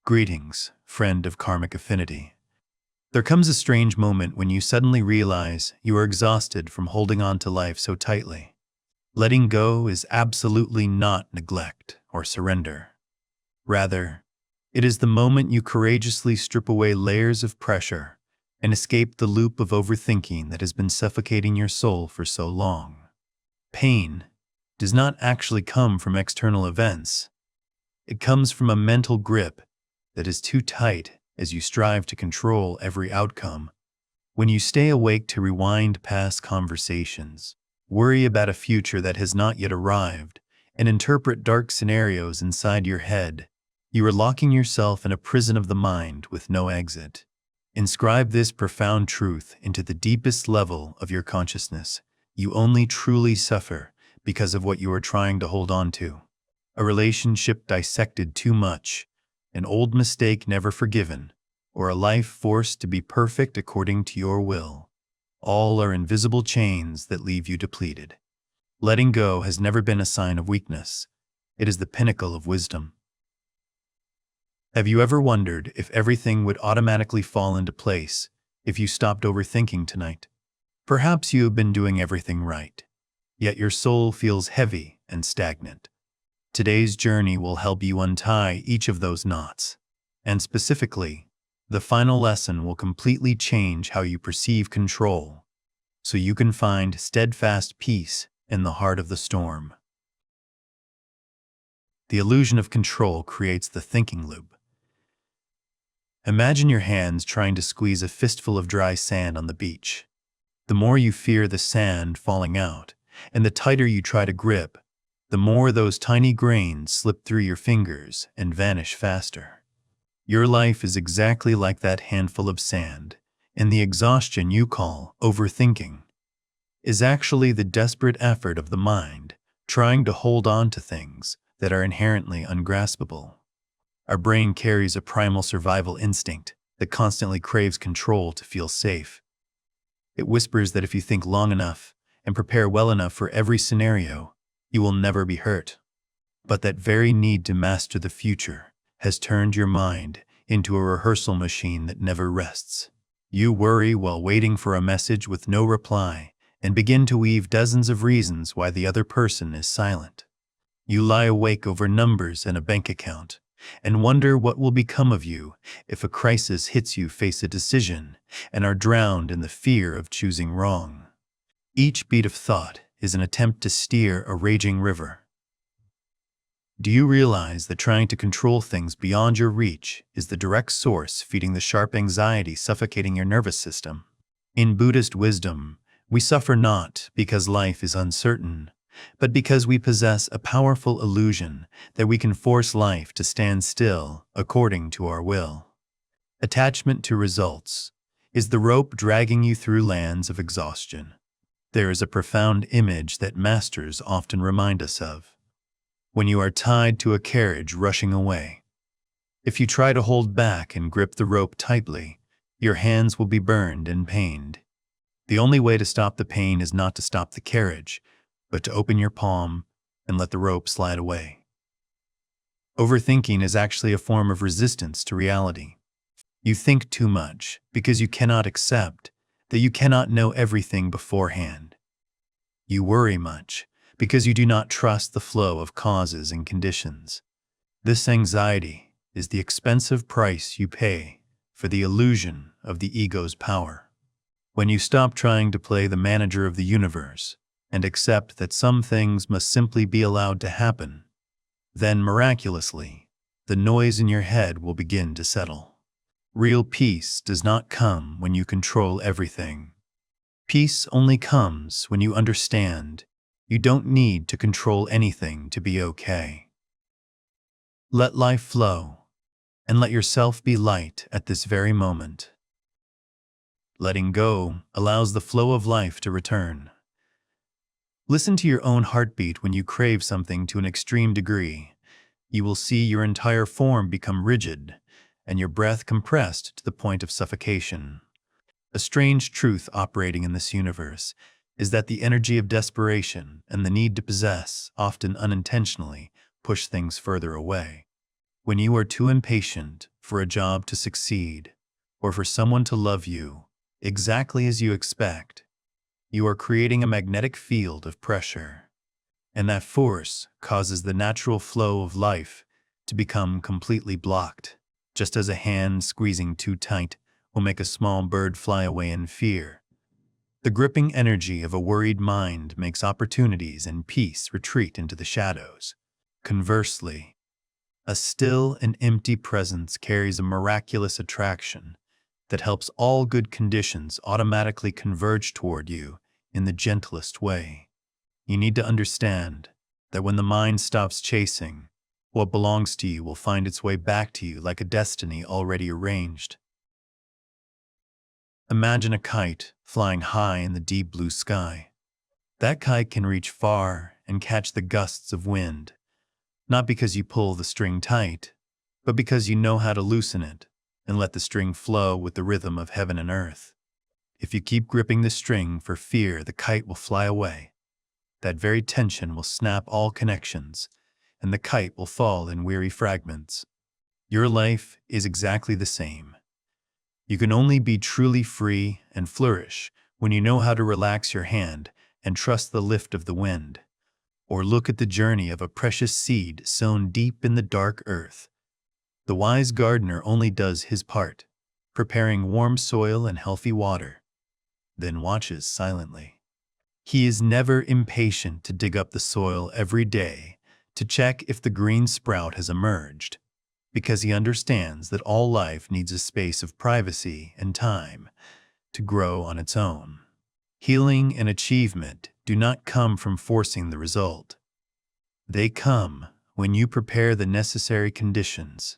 Greetings, friend of karmic affinity. There comes a strange moment when you suddenly realize you are exhausted from holding on to life so tightly. Letting go is absolutely not neglect or surrender. Rather, it is the moment you courageously strip away layers of pressure and escape the loop of overthinking that has been suffocating your soul for so long. Pain does not actually come from external events. It comes from a mental grip that is too tight as you strive to control every outcome. When you stay awake to rewind past conversations, worry about a future that has not yet arrived, and interpret dark scenarios inside your head, you are locking yourself in a prison of the mind with no exit. Inscribe this profound truth into the deepest level of your consciousness. You only truly suffer because of what you are trying to hold on to. A relationship dissected too much, an old mistake never forgiven, or a life forced to be perfect according to your will. All are invisible chains that leave you depleted. Letting go has never been a sign of weakness. It is the pinnacle of wisdom. Have you ever wondered if everything would automatically fall into place if you stopped overthinking tonight? Perhaps you have been doing everything right, yet your soul feels heavy and stagnant. Today's journey will help you untie each of those knots, and specifically, the final lesson will completely change how you perceive control, so you can find steadfast peace in the heart of the storm. The illusion of control creates the thinking loop. Imagine your hands trying to squeeze a fistful of dry sand on the beach. The more you fear the sand falling out, and the tighter you try to grip, the more those tiny grains slip through your fingers and vanish faster. Your life is exactly like that handful of sand, and the exhaustion you call overthinking is actually the desperate effort of the mind trying to hold on to things that are inherently ungraspable. Our brain carries a primal survival instinct that constantly craves control to feel safe. It whispers that if you think long enough and prepare well enough for every scenario, you will never be hurt. But that very need to master the future has turned your mind into a rehearsal machine that never rests. You worry while waiting for a message with no reply and begin to weave dozens of reasons why the other person is silent. You lie awake over numbers and a bank account and wonder what will become of you if a crisis hits you face a decision and are drowned in the fear of choosing wrong. Each beat of thought is an attempt to steer a raging river. Do you realize that trying to control things beyond your reach is the direct source feeding the sharp anxiety suffocating your nervous system? In Buddhist wisdom, we suffer not because life is uncertain, but because we possess a powerful illusion that we can force life to stand still according to our will. Attachment to results is the rope dragging you through lands of exhaustion. There is a profound image that masters often remind us of. When you are tied to a carriage rushing away, if you try to hold back and grip the rope tightly, your hands will be burned and pained. The only way to stop the pain is not to stop the carriage, but to open your palm and let the rope slide away. Overthinking is actually a form of resistance to reality. You think too much because you cannot accept that you cannot know everything beforehand. You worry much because you do not trust the flow of causes and conditions. This anxiety is the expensive price you pay for the illusion of the ego's power. When you stop trying to play the manager of the universe and accept that some things must simply be allowed to happen, then miraculously, the noise in your head will begin to settle. Real peace does not come when you control everything. Peace only comes when you understand you don't need to control anything to be okay. Let life flow, and let yourself be light at this very moment. Letting go allows the flow of life to return. Listen to your own heartbeat when you crave something to an extreme degree. You will see your entire form become rigid, and your breath compressed to the point of suffocation. A strange truth operating in this universe is that the energy of desperation and the need to possess, often unintentionally, push things further away. When you are too impatient for a job to succeed, or for someone to love you exactly as you expect, you are creating a magnetic field of pressure. And that force causes the natural flow of life to become completely blocked, just as a hand squeezing too tight will make a small bird fly away in fear. The gripping energy of a worried mind makes opportunities and peace retreat into the shadows. Conversely, a still and empty presence carries a miraculous attraction that helps all good conditions automatically converge toward you in the gentlest way. You need to understand that when the mind stops chasing, what belongs to you will find its way back to you like a destiny already arranged. Imagine a kite flying high in the deep blue sky. That kite can reach far and catch the gusts of wind, not because you pull the string tight, but because you know how to loosen it and let the string flow with the rhythm of heaven and earth. If you keep gripping the string for fear the kite will fly away, that very tension will snap all connections, and the kite will fall in weary fragments. Your life is exactly the same. You can only be truly free and flourish when you know how to relax your hand and trust the lift of the wind, or look at the journey of a precious seed sown deep in the dark earth. The wise gardener only does his part, preparing warm soil and healthy water, then watches silently. He is never impatient to dig up the soil every day to check if the green sprout has emerged, because he understands that all life needs a space of privacy and time to grow on its own. Healing and achievement do not come from forcing the result. They come when you prepare the necessary conditions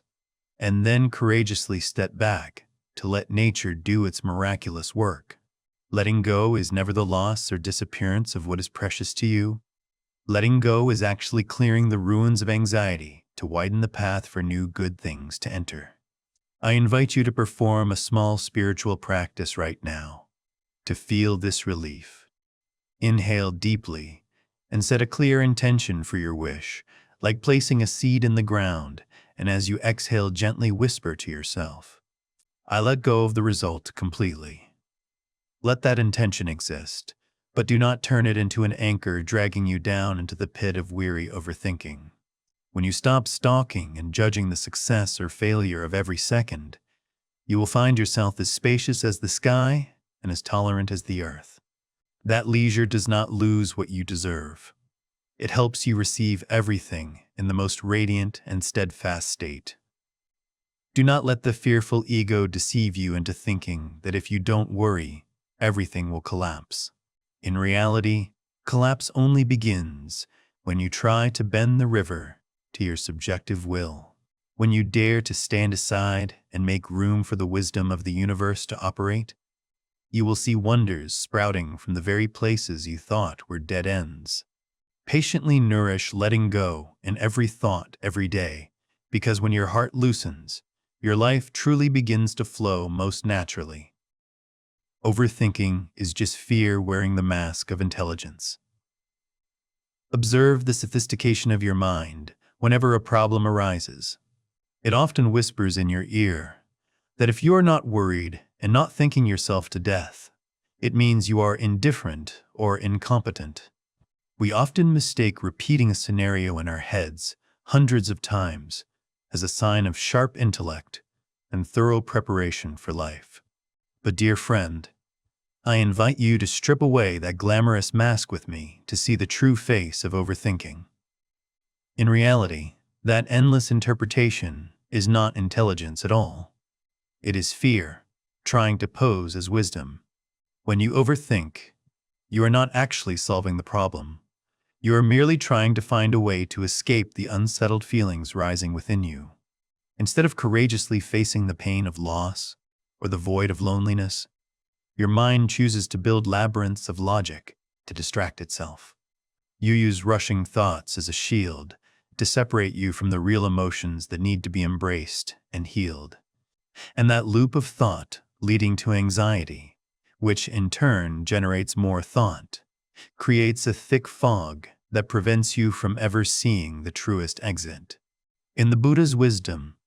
and then courageously step back to let nature do its miraculous work. Letting go is never the loss or disappearance of what is precious to you. Letting go is actually clearing the ruins of anxiety to widen the path for new good things to enter. I invite you to perform a small spiritual practice right now to feel this relief. Inhale deeply and set a clear intention for your wish, like placing a seed in the ground, and as you exhale, gently whisper to yourself, I let go of the result completely. Let that intention exist, but do not turn it into an anchor dragging you down into the pit of weary overthinking. When you stop stalking and judging the success or failure of every second, you will find yourself as spacious as the sky and as tolerant as the earth. That leisure does not lose what you deserve. It helps you receive everything in the most radiant and steadfast state. Do not let the fearful ego deceive you into thinking that if you don't worry, everything will collapse. In reality, collapse only begins when you try to bend the river to your subjective will. When you dare to stand aside and make room for the wisdom of the universe to operate, you will see wonders sprouting from the very places you thought were dead ends. Patiently nourish letting go in every thought every day, because when your heart loosens, your life truly begins to flow most naturally. Overthinking is just fear wearing the mask of intelligence. Observe the sophistication of your mind whenever a problem arises. It often whispers in your ear that if you are not worried and not thinking yourself to death, it means you are indifferent or incompetent. We often mistake repeating a scenario in our heads hundreds of times as a sign of sharp intellect and thorough preparation for life. But dear friend, I invite you to strip away that glamorous mask with me to see the true face of overthinking. In reality, that endless interpretation is not intelligence at all. It is fear, trying to pose as wisdom. When you overthink, you are not actually solving the problem. You are merely trying to find a way to escape the unsettled feelings rising within you. Instead of courageously facing the pain of loss or the void of loneliness, your mind chooses to build labyrinths of logic to distract itself. You use rushing thoughts as a shield to separate you from the real emotions that need to be embraced and healed. And that loop of thought leading to anxiety, which in turn generates more thought, creates a thick fog that prevents you from ever seeing the truest exit. In the Buddha's wisdom,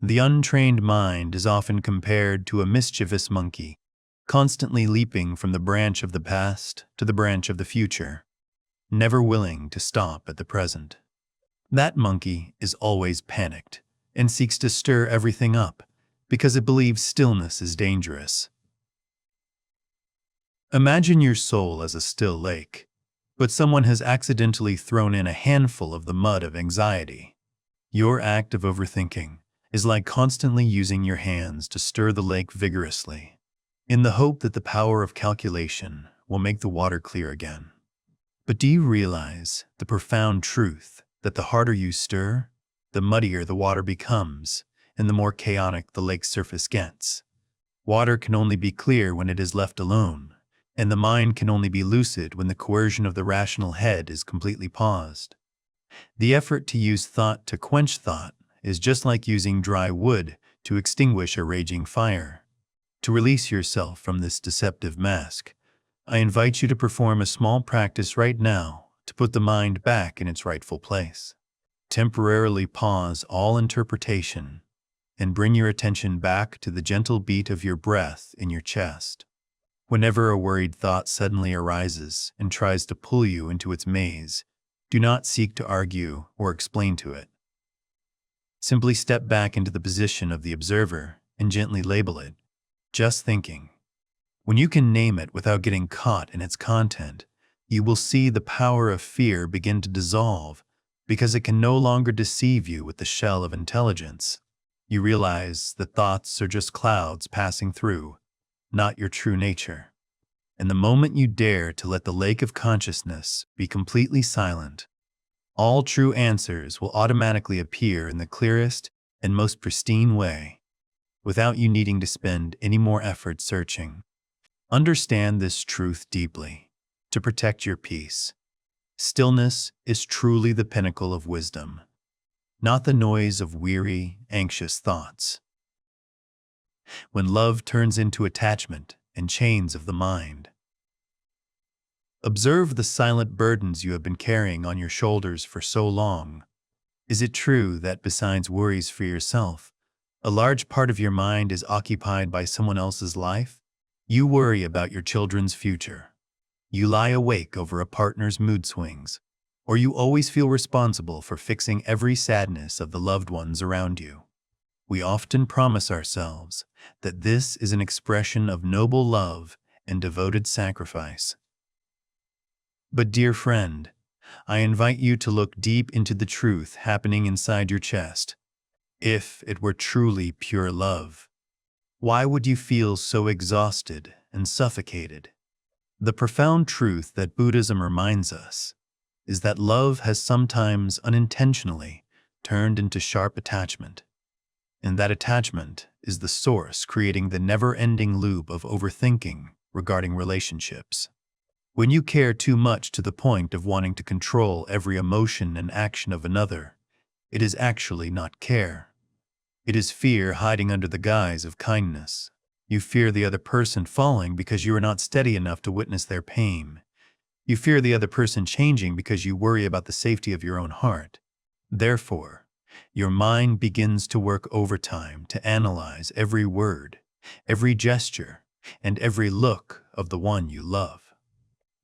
The untrained mind is often compared to a mischievous monkey, constantly leaping from the branch of the past to the branch of the future, never willing to stop at the present. That monkey is always panicked and seeks to stir everything up because it believes stillness is dangerous. Imagine your soul as a still lake, but someone has accidentally thrown in a handful of the mud of anxiety. Your act of overthinking is like constantly using your hands to stir the lake vigorously, in the hope that the power of calculation will make the water clear again. But do you realize the profound truth that the harder you stir, the muddier the water becomes, and the more chaotic the lake's surface gets? Water can only be clear when it is left alone, and the mind can only be lucid when the coercion of the rational head is completely paused. The effort to use thought to quench thought is just like using dry wood to extinguish a raging fire. To release yourself from this deceptive mask, I invite you to perform a small practice right now to put the mind back in its rightful place. Temporarily pause all interpretation and bring your attention back to the gentle beat of your breath in your chest. Whenever a worried thought suddenly arises and tries to pull you into its maze, do not seek to argue or explain to it. Simply step back into the position of the observer and gently label it, just thinking. When you can name it without getting caught in its content, you will see the power of fear begin to dissolve because it can no longer deceive you with the shell of intelligence. You realize that thoughts are just clouds passing through, not your true nature. And the moment you dare to let the lake of consciousness be completely silent, all true answers will automatically appear in the clearest and most pristine way, without you needing to spend any more effort searching. Understand this truth deeply to protect your peace. Stillness is truly the pinnacle of wisdom, not the noise of weary, anxious thoughts. When love turns into attachment and chains of the mind. Observe the silent burdens you have been carrying on your shoulders for so long. Is it true that besides worries for yourself, a large part of your mind is occupied by someone else's life? You worry about your children's future. You lie awake over a partner's mood swings, or you always feel responsible for fixing every sadness of the loved ones around you. We often promise ourselves that this is an expression of noble love and devoted sacrifice. But dear friend, I invite you to look deep into the truth happening inside your chest. If it were truly pure love, why would you feel so exhausted and suffocated? The profound truth that Buddhism reminds us is that love has sometimes unintentionally turned into sharp attachment. And that attachment is the source creating the never-ending loop of overthinking regarding relationships. When you care too much to the point of wanting to control every emotion and action of another, it is actually not care. It is fear hiding under the guise of kindness. You fear the other person falling because you are not steady enough to witness their pain. You fear the other person changing because you worry about the safety of your own heart. Therefore, your mind begins to work overtime to analyze every word, every gesture, and every look of the one you love.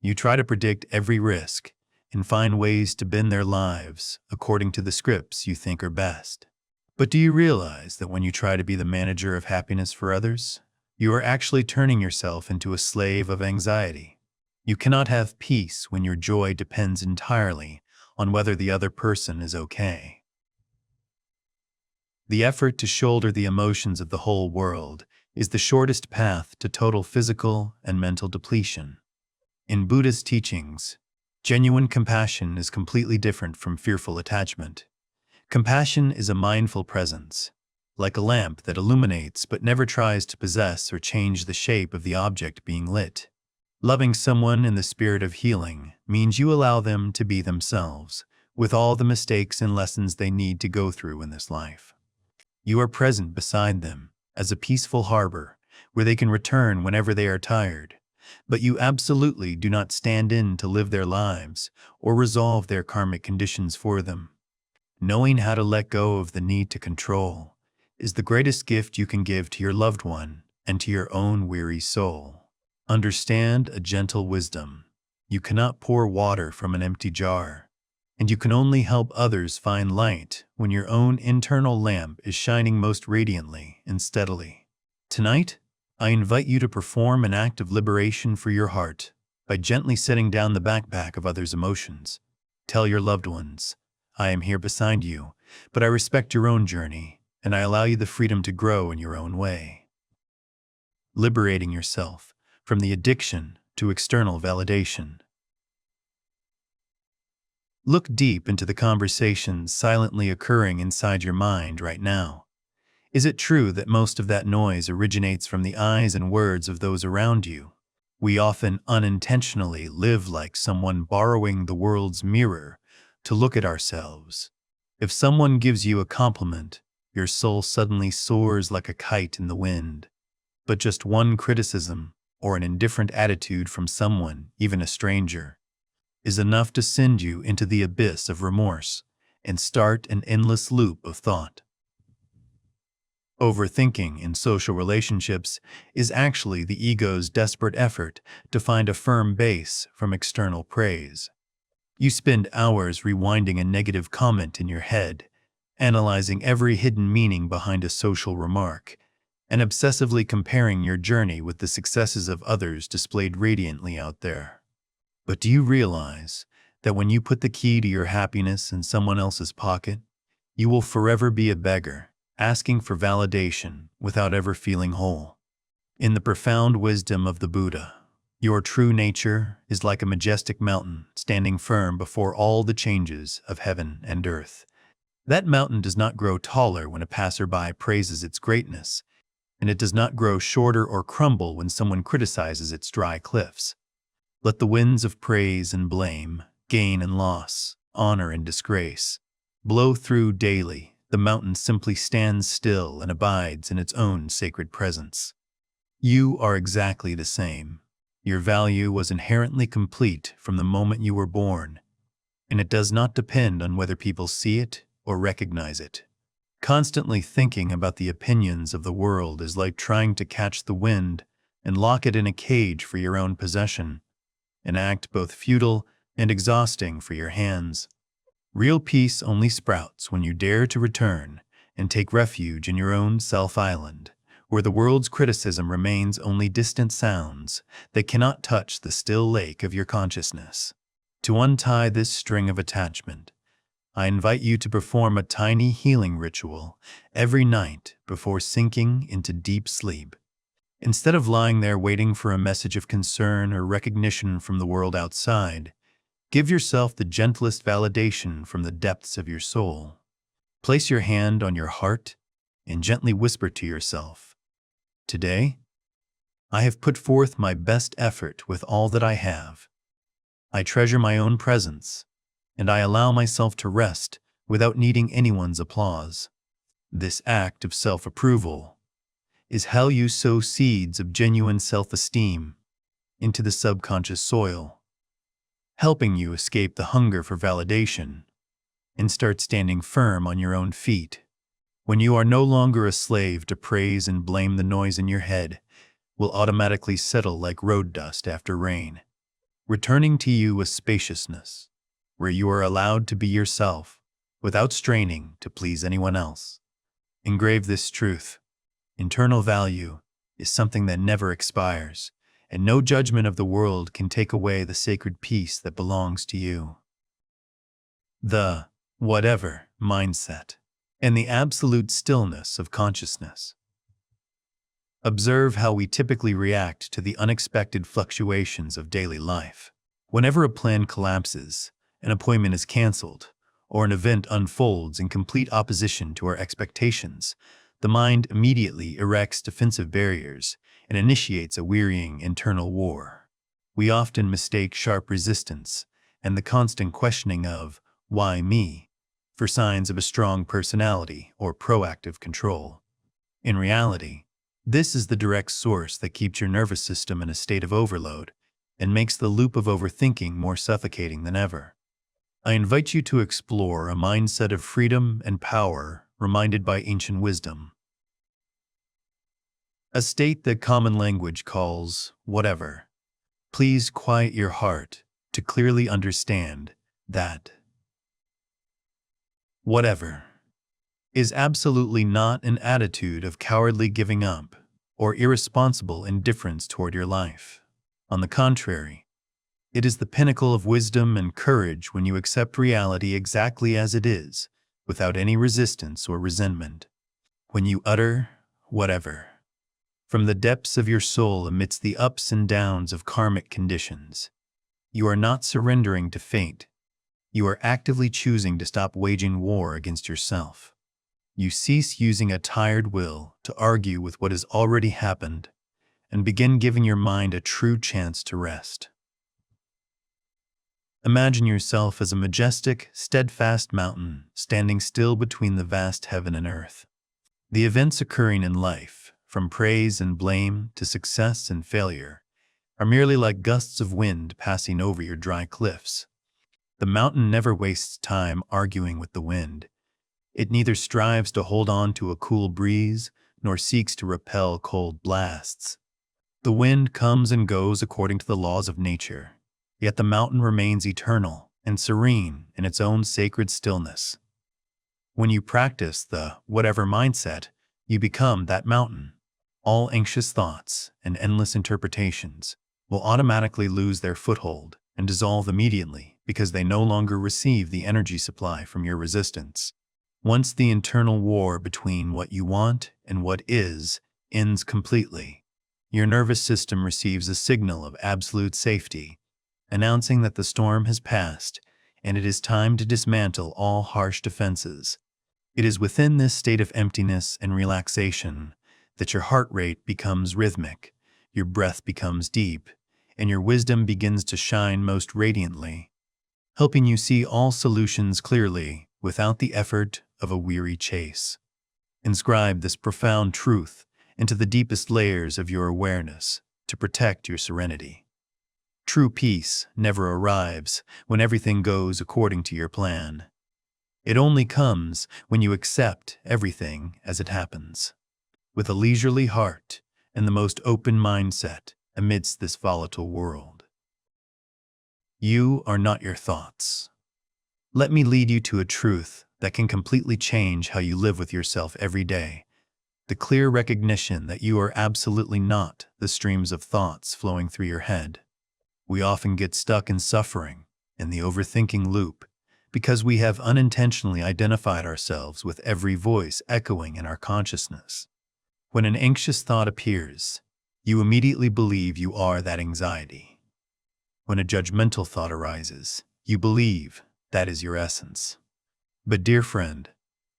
You try to predict every risk and find ways to bend their lives according to the scripts you think are best. But do you realize that when you try to be the manager of happiness for others, you are actually turning yourself into a slave of anxiety? You cannot have peace when your joy depends entirely on whether the other person is okay. The effort to shoulder the emotions of the whole world is the shortest path to total physical and mental depletion. In Buddha's teachings, genuine compassion is completely different from fearful attachment. Compassion is a mindful presence, like a lamp that illuminates but never tries to possess or change the shape of the object being lit. Loving someone in the spirit of healing means you allow them to be themselves, with all the mistakes and lessons they need to go through in this life. You are present beside them as a peaceful harbor where they can return whenever they are tired, but you absolutely do not stand in to live their lives or resolve their karmic conditions for them. Knowing how to let go of the need to control is the greatest gift you can give to your loved one and to your own weary soul. Understand a gentle wisdom. You cannot pour water from an empty jar, and you can only help others find light when your own internal lamp is shining most radiantly and steadily. Tonight, I invite you to perform an act of liberation for your heart by gently setting down the backpack of others' emotions. Tell your loved ones, I am here beside you, but I respect your own journey, and I allow you the freedom to grow in your own way. Liberating yourself from the addiction to external validation. Look deep into the conversations silently occurring inside your mind right now. Is it true that most of that noise originates from the eyes and words of those around you? We often unintentionally live like someone borrowing the world's mirror to look at ourselves. If someone gives you a compliment, your soul suddenly soars like a kite in the wind. But just one criticism or an indifferent attitude from someone, even a stranger, is enough to send you into the abyss of remorse and start an endless loop of thought. Overthinking in social relationships is actually the ego's desperate effort to find a firm base from external praise. You spend hours rewinding a negative comment in your head, analyzing every hidden meaning behind a social remark, and obsessively comparing your journey with the successes of others displayed radiantly out there. But do you realize that when you put the key to your happiness in someone else's pocket, you will forever be a beggar, asking for validation without ever feeling whole? In the profound wisdom of the Buddha, your true nature is like a majestic mountain standing firm before all the changes of heaven and earth. That mountain does not grow taller when a passerby praises its greatness, and it does not grow shorter or crumble when someone criticizes its dry cliffs. Let the winds of praise and blame, gain and loss, honor and disgrace, blow through daily. The mountain simply stands still and abides in its own sacred presence. You are exactly the same. Your value was inherently complete from the moment you were born, and it does not depend on whether people see it or recognize it. Constantly thinking about the opinions of the world is like trying to catch the wind and lock it in a cage for your own possession, an act both futile and exhausting for your hands. Real peace only sprouts when you dare to return and take refuge in your own self-island, where the world's criticism remains only distant sounds that cannot touch the still lake of your consciousness. To untie this string of attachment, I invite you to perform a tiny healing ritual every night before sinking into deep sleep. Instead of lying there waiting for a message of concern or recognition from the world outside, give yourself the gentlest validation from the depths of your soul. Place your hand on your heart and gently whisper to yourself, "Today, I have put forth my best effort with all that I have. I treasure my own presence, and I allow myself to rest without needing anyone's applause." This act of self-approval is how you sow seeds of genuine self-esteem into the subconscious soil, helping you escape the hunger for validation and start standing firm on your own feet. When you are no longer a slave to praise and blame, the noise in your head will automatically settle like road dust after rain, returning to you a spaciousness where you are allowed to be yourself without straining to please anyone else. Engrave this truth: internal value is something that never expires, and no judgment of the world can take away the sacred peace that belongs to you. The whatever mindset and the absolute stillness of consciousness. Observe how we typically react to the unexpected fluctuations of daily life. Whenever a plan collapses, an appointment is canceled, or an event unfolds in complete opposition to our expectations, the mind immediately erects defensive barriers and initiates a wearying internal war. We often mistake sharp resistance and the constant questioning of "why me?" for signs of a strong personality or proactive control. In reality, this is the direct source that keeps your nervous system in a state of overload and makes the loop of overthinking more suffocating than ever. I invite you to explore a mindset of freedom and power reminded by ancient wisdom. a state that common language calls whatever. Please quiet your heart to clearly understand that whatever is absolutely not an attitude of cowardly giving up or irresponsible indifference toward your life. On the contrary, it is the pinnacle of wisdom and courage when you accept reality exactly as it is, without any resistance or resentment. When you utter whatever from the depths of your soul amidst the ups and downs of karmic conditions, you are not surrendering to fate. You are actively choosing to stop waging war against yourself. You cease using a tired will to argue with what has already happened and begin giving your mind a true chance to rest. Imagine yourself as a majestic, steadfast mountain standing still between the vast heaven and earth. The events occurring in life, from praise and blame to success and failure, are merely like gusts of wind passing over your dry cliffs. The mountain never wastes time arguing with the wind. It neither strives to hold on to a cool breeze nor seeks to repel cold blasts. The wind comes and goes according to the laws of nature, yet the mountain remains eternal and serene in its own sacred stillness. When you practice the whatever mindset, you become that mountain. All anxious thoughts and endless interpretations will automatically lose their foothold and dissolve immediately because they no longer receive the energy supply from your resistance. Once the internal war between what you want and what is ends completely, your nervous system receives a signal of absolute safety, announcing that the storm has passed and it is time to dismantle all harsh defenses. It is within this state of emptiness and relaxation that your heart rate becomes rhythmic, your breath becomes deep, and your wisdom begins to shine most radiantly, helping you see all solutions clearly without the effort of a weary chase. Inscribe this profound truth into the deepest layers of your awareness to protect your serenity. True peace never arrives when everything goes according to your plan. It only comes when you accept everything as it happens, with a leisurely heart and the most open mindset amidst this volatile world. You are not your thoughts. Let me lead you to a truth that can completely change how you live with yourself every day. The clear recognition that you are absolutely not the streams of thoughts flowing through your head. We often get stuck in suffering, in the overthinking loop, because we have unintentionally identified ourselves with every voice echoing in our consciousness. When an anxious thought appears, you immediately believe you are that anxiety. When a judgmental thought arises, you believe that is your essence. But dear friend,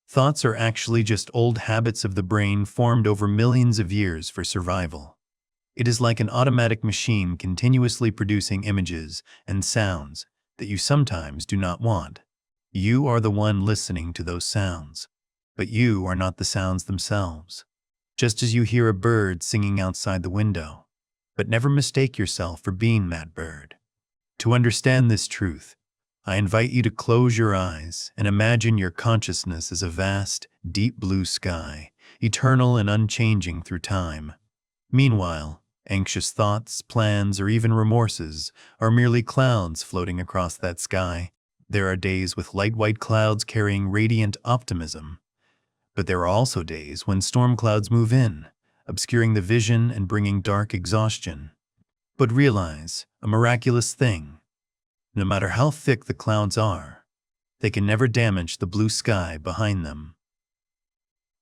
thoughts are actually just old habits of the brain formed over millions of years for survival. It is like an automatic machine continuously producing images and sounds that you sometimes do not want. You are the one listening to those sounds, but you are not the sounds themselves. Just as you hear a bird singing outside the window, but never mistake yourself for being that bird. To understand this truth, I invite you to close your eyes and imagine your consciousness as a vast, deep blue sky, eternal and unchanging through time. Meanwhile, anxious thoughts, plans, or even remorses are merely clouds floating across that sky. There are days with light white clouds carrying radiant optimism, but there are also days when storm clouds move in, obscuring the vision and bringing dark exhaustion. But realize a miraculous thing. No matter how thick the clouds are, they can never damage the blue sky behind them.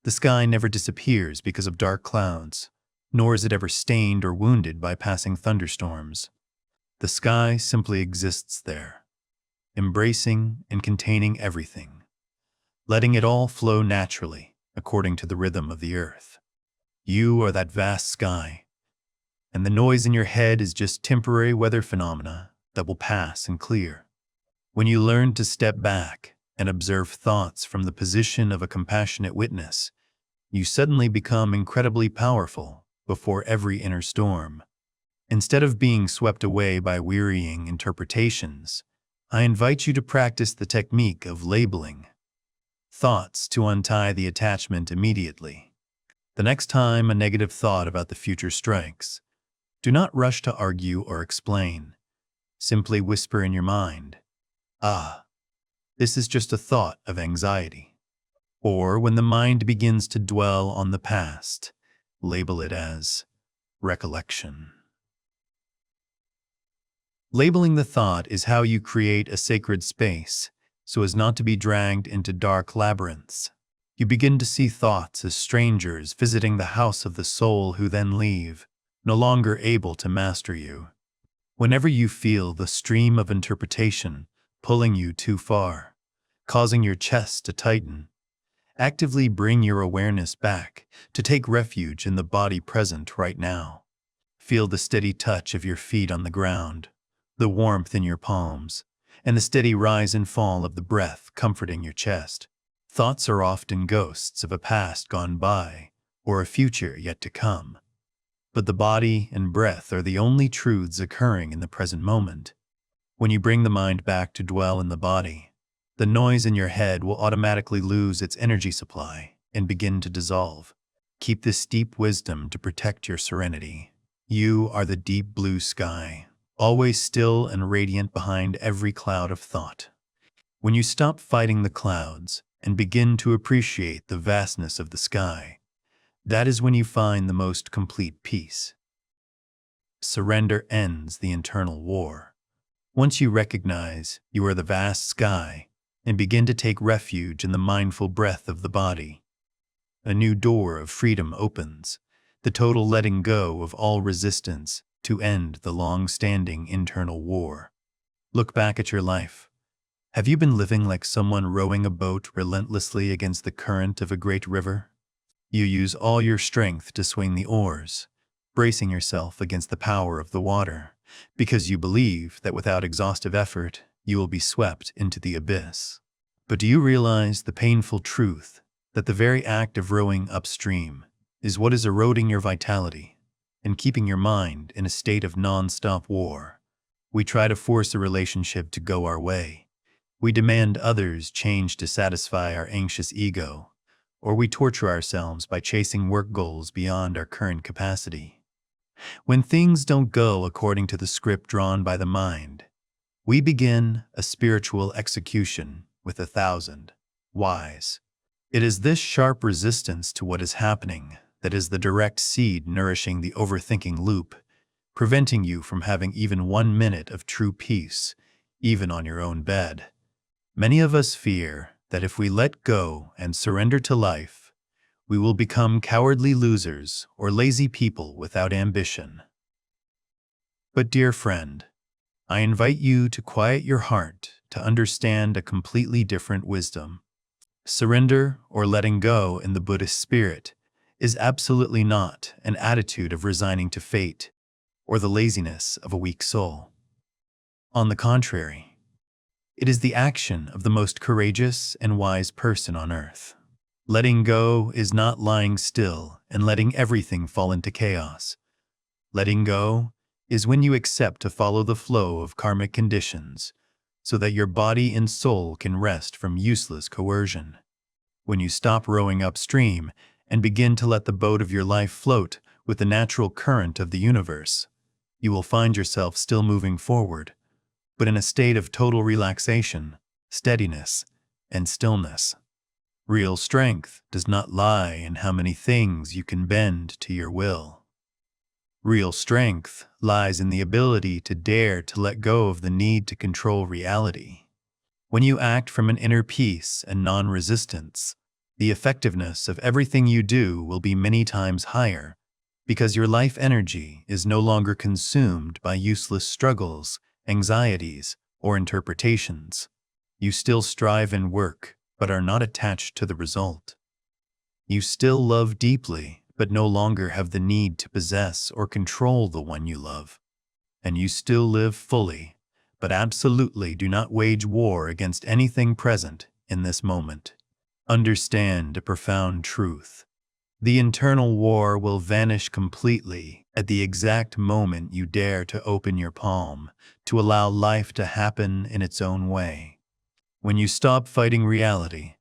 The sky never disappears because of dark clouds, nor is it ever stained or wounded by passing thunderstorms. The sky simply exists there, embracing and containing everything, letting it all flow naturally according to the rhythm of the earth. You are that vast sky, and the noise in your head is just temporary weather phenomena that will pass and clear. When you learn to step back and observe thoughts from the position of a compassionate witness, you suddenly become incredibly powerful before every inner storm. Instead of being swept away by wearying interpretations, I invite you to practice the technique of labeling thoughts to untie the attachment immediately. The next time a negative thought about the future strikes, do not rush to argue or explain. Simply whisper in your mind, "Ah, this is just a thought of anxiety." Or when the mind begins to dwell on the past, label it as recollection. Labeling the thought is how you create a sacred space so as not to be dragged into dark labyrinths. You begin to see thoughts as strangers visiting the house of the soul who then leave, no longer able to master you. Whenever you feel the stream of interpretation pulling you too far, causing your chest to tighten, actively bring your awareness back to take refuge in the body present right now. Feel the steady touch of your feet on the ground, the warmth in your palms, and the steady rise and fall of the breath comforting your chest. Thoughts are often ghosts of a past gone by or a future yet to come. But the body and breath are the only truths occurring in the present moment. When you bring the mind back to dwell in the body, the noise in your head will automatically lose its energy supply and begin to dissolve. Keep this deep wisdom to protect your serenity. You are the deep blue sky, always still and radiant behind every cloud of thought. When you stop fighting the clouds and begin to appreciate the vastness of the sky, that is when you find the most complete peace. Surrender ends the internal war. Once you recognize you are the vast sky and begin to take refuge in the mindful breath of the body, a new door of freedom opens, the total letting go of all resistance to end the long-standing internal war. Look back at your life. Have you been living like someone rowing a boat relentlessly against the current of a great river? You use all your strength to swing the oars, bracing yourself against the power of the water, because you believe that without exhaustive effort, you will be swept into the abyss. But do you realize the painful truth that the very act of rowing upstream is what is eroding your vitality and keeping your mind in a state of non-stop war? We try to force a relationship to go our way. We demand others change to satisfy our anxious ego, or we torture ourselves by chasing work goals beyond our current capacity. When things don't go according to the script drawn by the mind, we begin a spiritual execution with 1,000 whys. It is this sharp resistance to what is happening that is the direct seed nourishing the overthinking loop, preventing you from having even 1 minute of true peace, even on your own bed. Many of us fear that if we let go and surrender to life, we will become cowardly losers or lazy people without ambition. But dear friend, I invite you to quiet your heart to understand a completely different wisdom. Surrender or letting go in the Buddhist spirit is absolutely not an attitude of resigning to fate or the laziness of a weak soul. On the contrary, it is the action of the most courageous and wise person on earth. Letting go is not lying still and letting everything fall into chaos. Letting go is when you accept to follow the flow of karmic conditions so that your body and soul can rest from useless coercion. When you stop rowing upstream and begin to let the boat of your life float with the natural current of the universe, you will find yourself still moving forward, but in a state of total relaxation, steadiness, and stillness. Real strength does not lie in how many things you can bend to your will. Real strength lies in the ability to dare to let go of the need to control reality. When you act from an inner peace and non-resistance, the effectiveness of everything you do will be many times higher because your life energy is no longer consumed by useless struggles, anxieties, or interpretations. You still strive and work, but are not attached to the result. You still love deeply, but no longer have the need to possess or control the one you love. And you still live fully, but absolutely do not wage war against anything present in this moment. Understand a profound truth. The internal war will vanish completely at the exact moment you dare to open your palm to allow life to happen in its own way. When you stop fighting reality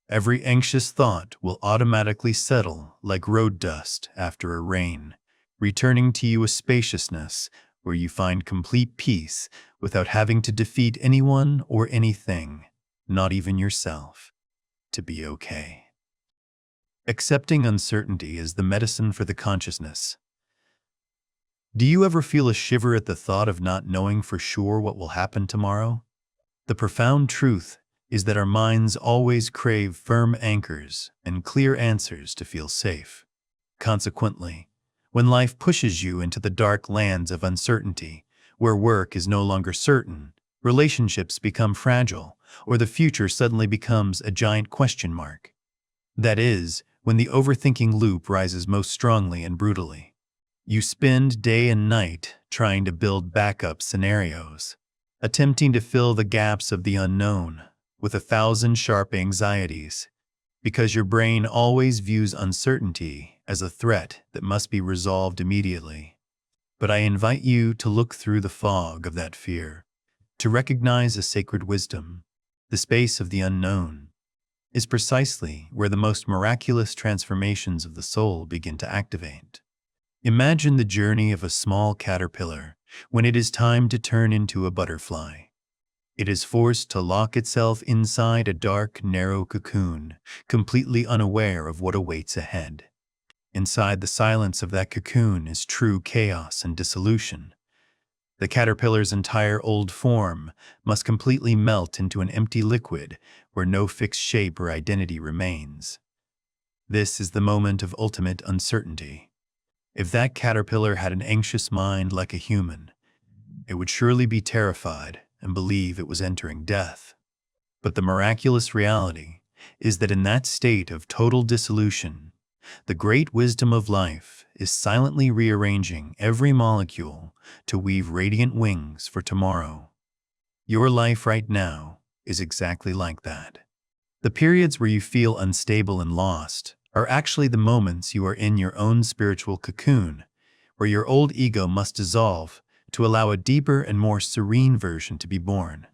Every anxious thought will automatically settle like road dust after a rain, returning to you a spaciousness where you find complete peace without having to defeat anyone or anything, not even yourself, to be okay. Accepting uncertainty is the medicine for the consciousness. Do you ever feel a shiver at the thought of not knowing for sure what will happen tomorrow? The profound truth is that our minds always crave firm anchors and clear answers to feel safe. Consequently, when life pushes you into the dark lands of uncertainty, where work is no longer certain, relationships become fragile, or the future suddenly becomes a giant question mark. That is, when the overthinking loop rises most strongly and brutally. You spend day and night trying to build backup scenarios, attempting to fill the gaps of the unknown with 1,000 sharp anxieties, because your brain always views uncertainty as a threat that must be resolved immediately. But I invite you to look through the fog of that fear, to recognize a sacred wisdom. The space of the unknown is precisely where the most miraculous transformations of the soul begin to activate. Imagine the journey of a small caterpillar when it is time to turn into a butterfly. It is forced to lock itself inside a dark, narrow cocoon, completely unaware of what awaits ahead. Inside the silence of that cocoon is true chaos and dissolution. The caterpillar's entire old form must completely melt into an empty liquid where no fixed shape or identity remains. This is the moment of ultimate uncertainty. If that caterpillar had an anxious mind like a human, it would surely be terrified and believe it was entering death. But the miraculous reality is that in that state of total dissolution, the great wisdom of life is silently rearranging every molecule to weave radiant wings for tomorrow. Your life right now is exactly like that. The periods where you feel unstable and lost are actually the moments you are in your own spiritual cocoon, where your old ego must dissolve to allow a deeper and more serene version to be born.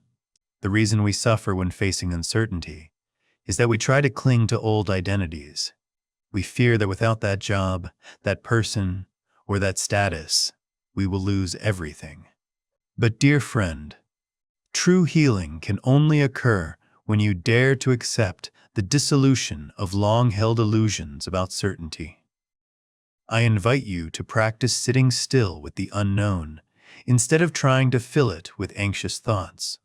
The reason we suffer when facing uncertainty is that we try to cling to old identities. We fear that without that job, that person, or that status, we will lose everything. But dear friend, true healing can only occur when you dare to accept the dissolution of long-held illusions about certainty. I invite you to practice sitting still with the unknown instead of trying to fill it with anxious thoughts.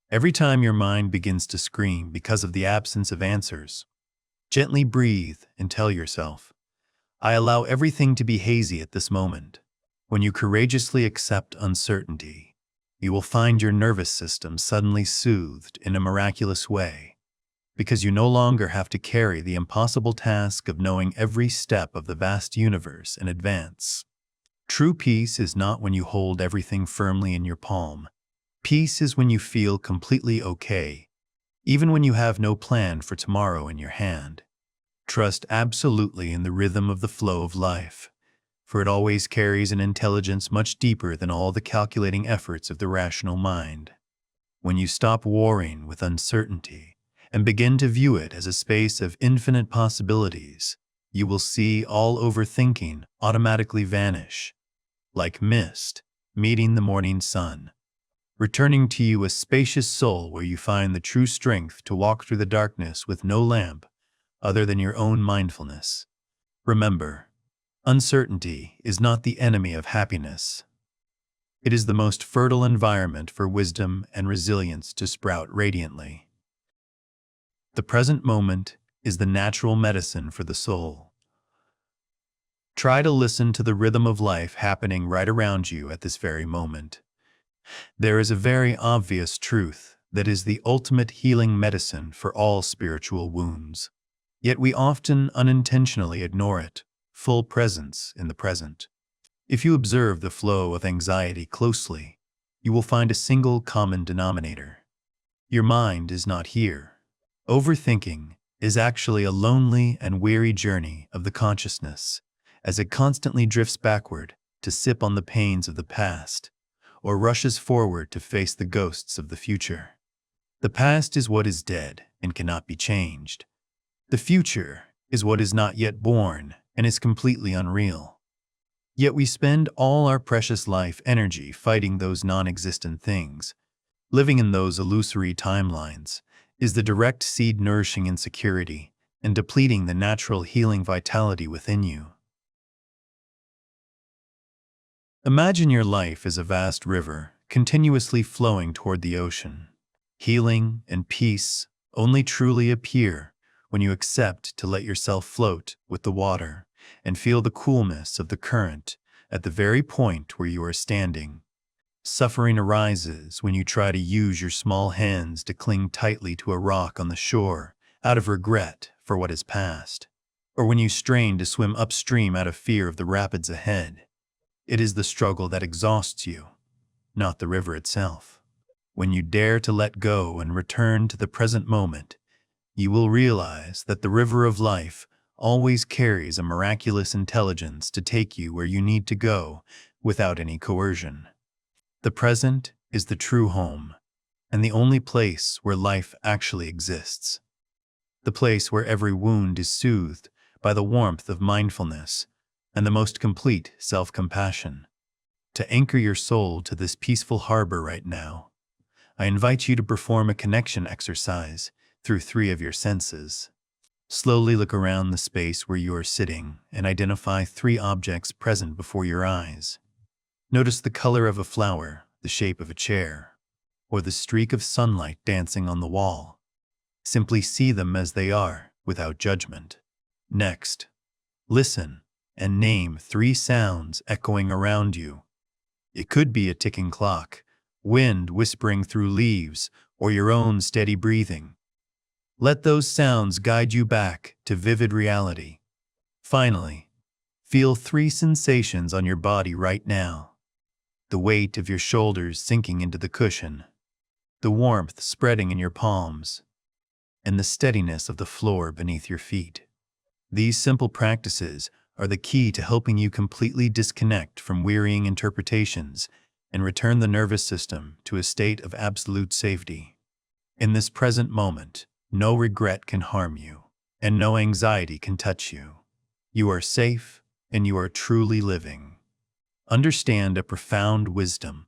Every time your mind begins to scream because of the absence of answers, gently breathe and tell yourself, I allow everything to be hazy at this moment. When you courageously accept uncertainty, you will find your nervous system suddenly soothed in a miraculous way, because you no longer have to carry the impossible task of knowing every step of the vast universe in advance. True peace is not when you hold everything firmly in your palm. Peace is when you feel completely okay, even when you have no plan for tomorrow in your hand. Trust absolutely in the rhythm of the flow of life, for it always carries an intelligence much deeper than all the calculating efforts of the rational mind. When you stop warring with uncertainty and begin to view it as a space of infinite possibilities, you will see all overthinking automatically vanish, like mist meeting the morning sun, returning to you a spacious soul where you find the true strength to walk through the darkness with no lamp other than your own mindfulness. Remember, uncertainty is not the enemy of happiness. It is the most fertile environment for wisdom and resilience to sprout radiantly. The present moment is the natural medicine for the soul. Try to listen to the rhythm of life happening right around you at this very moment. There is a very obvious truth that is the ultimate healing medicine for all spiritual wounds. Yet we often unintentionally ignore it, full presence in the present. If you observe the flow of anxiety closely, you will find a single common denominator. Your mind is not here. Overthinking is actually a lonely and weary journey of the consciousness, as it constantly drifts backward to sip on the pains of the past, or rushes forward to face the ghosts of the future. The past is what is dead and cannot be changed. The future is what is not yet born and is completely unreal. Yet we spend all our precious life energy fighting those non-existent things. Living in those illusory timelines is the direct seed nourishing insecurity and depleting the natural healing vitality within you. Imagine your life as a vast river continuously flowing toward the ocean. Healing and peace only truly appear when you accept to let yourself float with the water and feel the coolness of the current at the very point where you are standing. Suffering arises when you try to use your small hands to cling tightly to a rock on the shore out of regret for what is past, or when you strain to swim upstream out of fear of the rapids ahead. It is the struggle that exhausts you, not the river itself. When you dare to let go and return to the present moment, you will realize that the river of life always carries a miraculous intelligence to take you where you need to go without any coercion. The present is the true home, and the only place where life actually exists. The place where every wound is soothed by the warmth of mindfulness and the most complete self-compassion. To anchor your soul to this peaceful harbor right now, I invite you to perform a connection exercise through 3 of your senses. Slowly look around the space where you are sitting and identify 3 objects present before your eyes. Notice the color of a flower, the shape of a chair, or the streak of sunlight dancing on the wall. Simply see them as they are, without judgment. Next, listen and name 3 sounds echoing around you. It could be a ticking clock, wind whispering through leaves, or your own steady breathing. Let those sounds guide you back to vivid reality. Finally, feel 3 sensations on your body right now. The weight of your shoulders sinking into the cushion, the warmth spreading in your palms, and the steadiness of the floor beneath your feet. These simple practices are the key to helping you completely disconnect from wearying interpretations and return the nervous system to a state of absolute safety. In this present moment, no regret can harm you, and no anxiety can touch you. You are safe, and you are truly living. Understand a profound wisdom.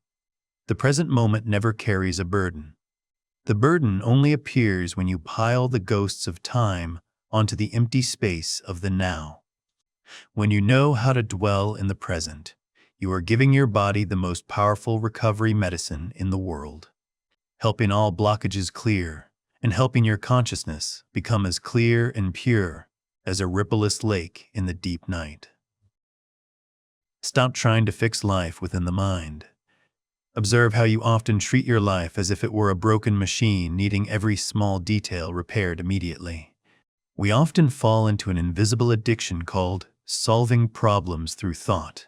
The present moment never carries a burden. The burden only appears when you pile the ghosts of time onto the empty space of the now. When you know how to dwell in the present, you are giving your body the most powerful recovery medicine in the world, helping all blockages clear and helping your consciousness become as clear and pure as a rippleless lake in the deep night. Stop trying to fix life within the mind. Observe how you often treat your life as if it were a broken machine needing every small detail repaired immediately. We often fall into an invisible addiction called solving problems through thought,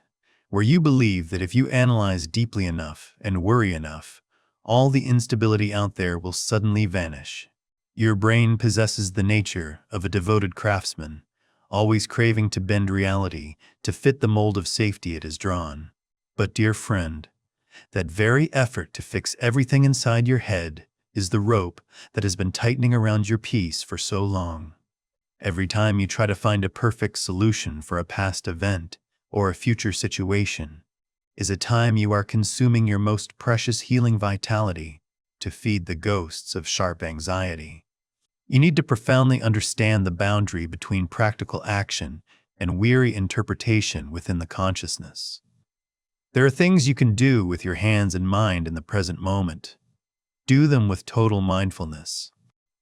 where you believe that if you analyze deeply enough and worry enough, all the instability out there will suddenly vanish. Your brain possesses the nature of a devoted craftsman, always craving to bend reality to fit the mold of safety it has drawn. But, dear friend, that very effort to fix everything inside your head is the rope that has been tightening around your peace for so long. Every time you try to find a perfect solution for a past event or a future situation is a time you are consuming your most precious healing vitality to feed the ghosts of sharp anxiety. You need to profoundly understand the boundary between practical action and weary interpretation within the consciousness. There are things you can do with your hands and mind in the present moment. Do them with total mindfulness.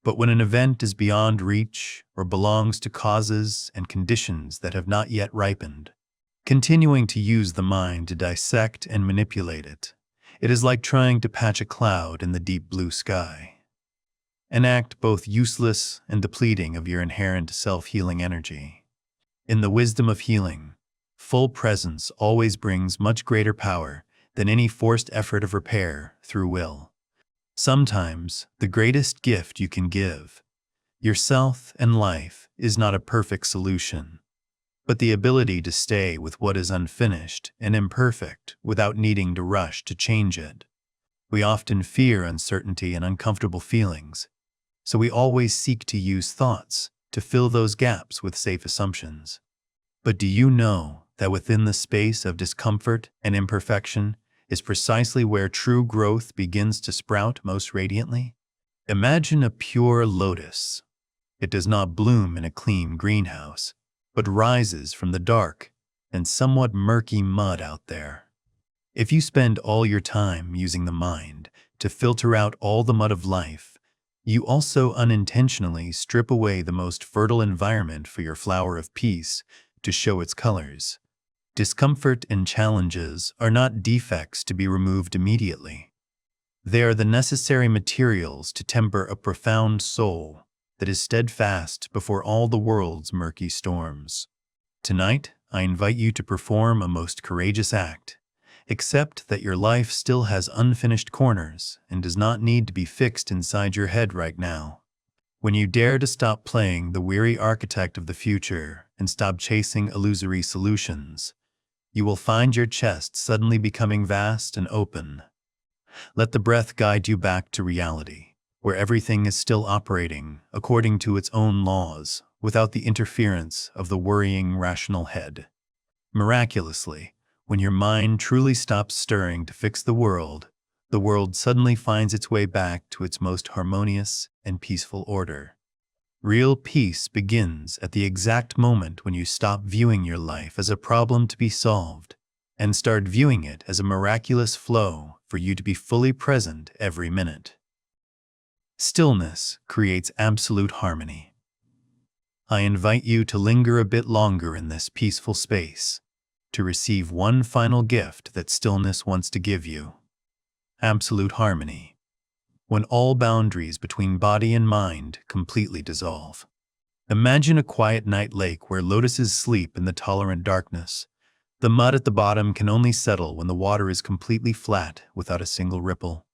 But when an event is beyond reach or belongs to causes and conditions that have not yet ripened, continuing to use the mind to dissect and manipulate it, it is like trying to patch a cloud in the deep blue sky. An act both useless and depleting of your inherent self-healing energy. In the wisdom of healing, full presence always brings much greater power than any forced effort of repair through will. Sometimes, the greatest gift you can give, yourself and life, is not a perfect solution, but the ability to stay with what is unfinished and imperfect without needing to rush to change it. We often fear uncertainty and uncomfortable feelings, so we always seek to use thoughts, to fill those gaps with safe assumptions. But do you know that within the space of discomfort and imperfection is precisely where true growth begins to sprout most radiantly? Imagine a pure lotus. It does not bloom in a clean greenhouse, but rises from the dark and somewhat murky mud out there. If you spend all your time using the mind to filter out all the mud of life, you also unintentionally strip away the most fertile environment for your flower of peace to show its colors. Discomfort and challenges are not defects to be removed immediately. They are the necessary materials to temper a profound soul that is steadfast before all the world's murky storms. Tonight, I invite you to perform a most courageous act. Accept that your life still has unfinished corners and does not need to be fixed inside your head right now. When you dare to stop playing the weary architect of the future and stop chasing illusory solutions, you will find your chest suddenly becoming vast and open. Let the breath guide you back to reality, where everything is still operating according to its own laws, without the interference of the worrying rational head. Miraculously, when your mind truly stops stirring to fix the world suddenly finds its way back to its most harmonious and peaceful order. Real peace begins at the exact moment when you stop viewing your life as a problem to be solved and start viewing it as a miraculous flow for you to be fully present every minute. Stillness creates absolute harmony. I invite you to linger a bit longer in this peaceful space, to receive one final gift that stillness wants to give you: absolute harmony, when all boundaries between body and mind completely dissolve. Imagine a quiet night lake where lotuses sleep in the tolerant darkness. The mud at the bottom can only settle when the water is completely flat without a single ripple.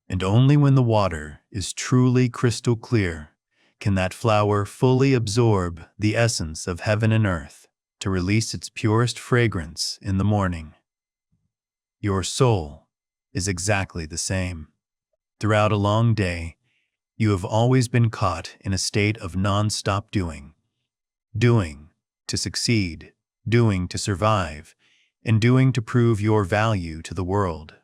And only when the water is truly crystal clear can that flower fully absorb the essence of heaven and earth to release its purest fragrance in the morning. Your soul is exactly the same. Throughout a long day, you have always been caught in a state of non-stop doing. Doing to succeed, doing to survive, and doing to prove your value to the world.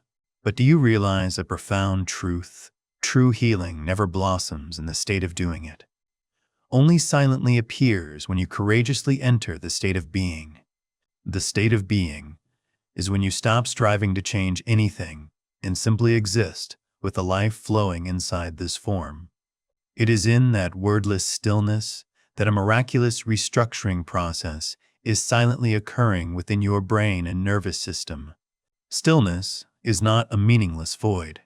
But do you realize a profound truth? True healing never blossoms in the state of doing it. Only silently appears when you courageously enter the state of being. The state of being is when you stop striving to change anything and simply exist with the life flowing inside this form. It is in that wordless stillness that a miraculous restructuring process is silently occurring within your brain and nervous system. Stillness is not a meaningless void.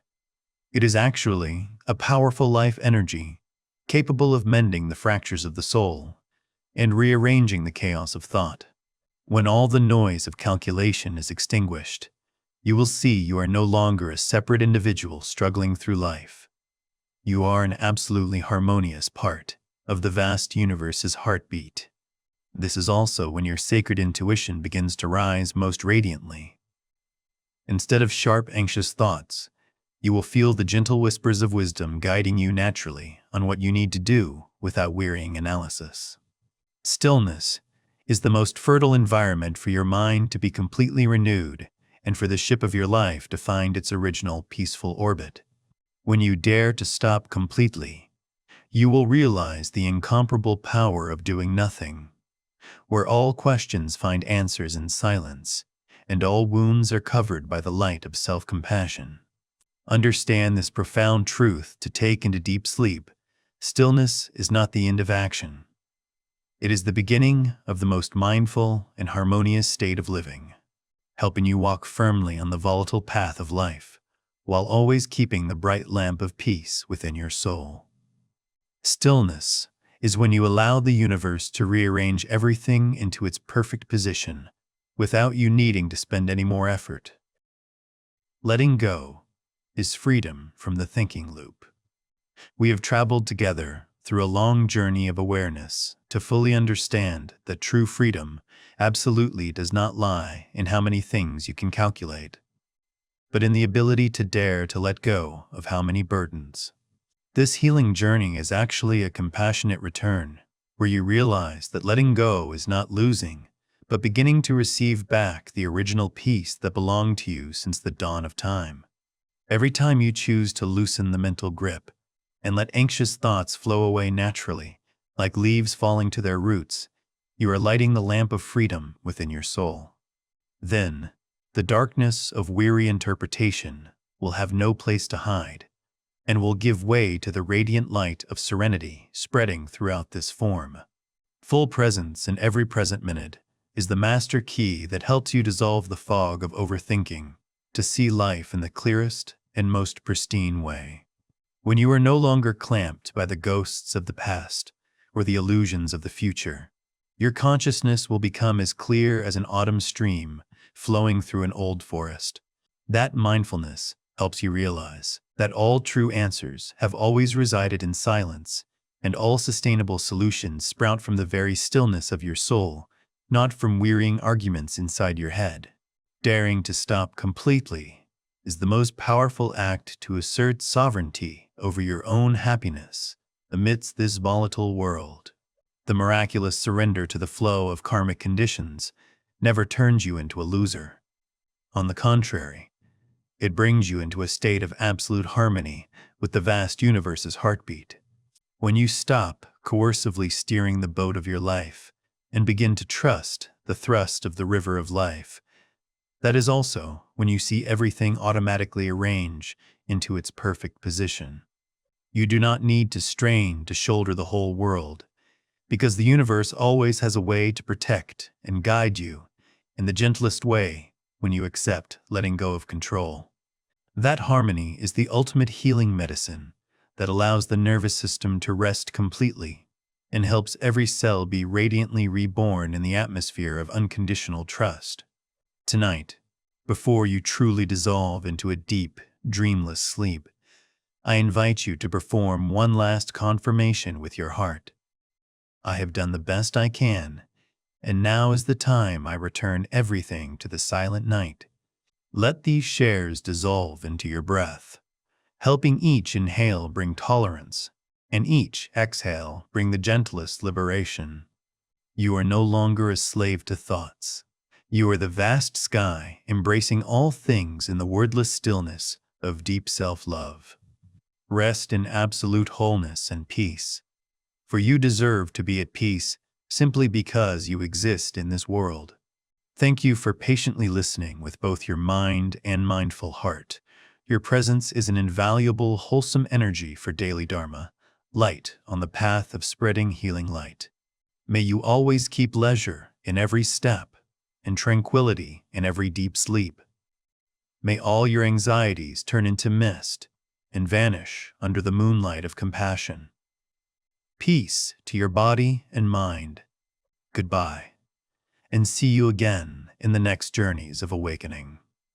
It is actually a powerful life energy, capable of mending the fractures of the soul and rearranging the chaos of thought. When all the noise of calculation is extinguished, you will see you are no longer a separate individual struggling through life. You are an absolutely harmonious part of the vast universe's heartbeat. This is also when your sacred intuition begins to rise most radiantly. Instead of sharp, anxious thoughts, you will feel the gentle whispers of wisdom guiding you naturally on what you need to do without wearying analysis. Stillness is the most fertile environment for your mind to be completely renewed and for the ship of your life to find its original peaceful orbit. When you dare to stop completely, you will realize the incomparable power of doing nothing, where all questions find answers in silence, and all wounds are covered by the light of self-compassion. Understand this profound truth to take into deep sleep. Stillness is not the end of action. It is the beginning of the most mindful and harmonious state of living, helping you walk firmly on the volatile path of life, while always keeping the bright lamp of peace within your soul. Stillness is when you allow the universe to rearrange everything into its perfect position, without you needing to spend any more effort. Letting go is freedom from the thinking loop. We have traveled together through a long journey of awareness to fully understand that true freedom absolutely does not lie in how many things you can calculate, but in the ability to dare to let go of how many burdens. This healing journey is actually a compassionate return, where you realize that letting go is not losing, but beginning to receive back the original peace that belonged to you since the dawn of time. Every time you choose to loosen the mental grip and let anxious thoughts flow away naturally, like leaves falling to their roots, you are lighting the lamp of freedom within your soul. Then, the darkness of weary interpretation will have no place to hide, and will give way to the radiant light of serenity spreading throughout this form. Full presence in every present minute is the master key that helps you dissolve the fog of overthinking to see life in the clearest and most pristine way. When you are no longer clamped by the ghosts of the past or the illusions of the future, your consciousness will become as clear as an autumn stream flowing through an old forest. That mindfulness helps you realize that all true answers have always resided in silence, and all sustainable solutions sprout from the very stillness of your soul, not from wearying arguments inside your head. Daring to stop completely is the most powerful act to assert sovereignty over your own happiness amidst this volatile world. The miraculous surrender to the flow of karmic conditions never turns you into a loser. On the contrary, it brings you into a state of absolute harmony with the vast universe's heartbeat. When you stop coercively steering the boat of your life and begin to trust the thrust of the river of life, that is also when you see everything automatically arrange into its perfect position. You do not need to strain to shoulder the whole world, because the universe always has a way to protect and guide you in the gentlest way when you accept letting go of control. That harmony is the ultimate healing medicine that allows the nervous system to rest completely and helps every cell be radiantly reborn in the atmosphere of unconditional trust. Tonight, before you truly dissolve into a deep, dreamless sleep, I invite you to perform one last confirmation with your heart. I have done the best I can, and now is the time I return everything to the silent night. Let these shares dissolve into your breath, helping each inhale bring tolerance, and each exhale bring the gentlest liberation. You are no longer a slave to thoughts. You are the vast sky embracing all things in the wordless stillness of deep self-love. Rest in absolute wholeness and peace, for you deserve to be at peace simply because you exist in this world. Thank you for patiently listening with both your mind and mindful heart. Your presence is an invaluable, wholesome energy for Daily Dharma, light on the path of spreading healing light. May you always keep leisure in every step and tranquility in every deep sleep. May all your anxieties turn into mist and vanish under the moonlight of compassion. Peace to your body and mind. Goodbye, and see you again in the next journeys of awakening.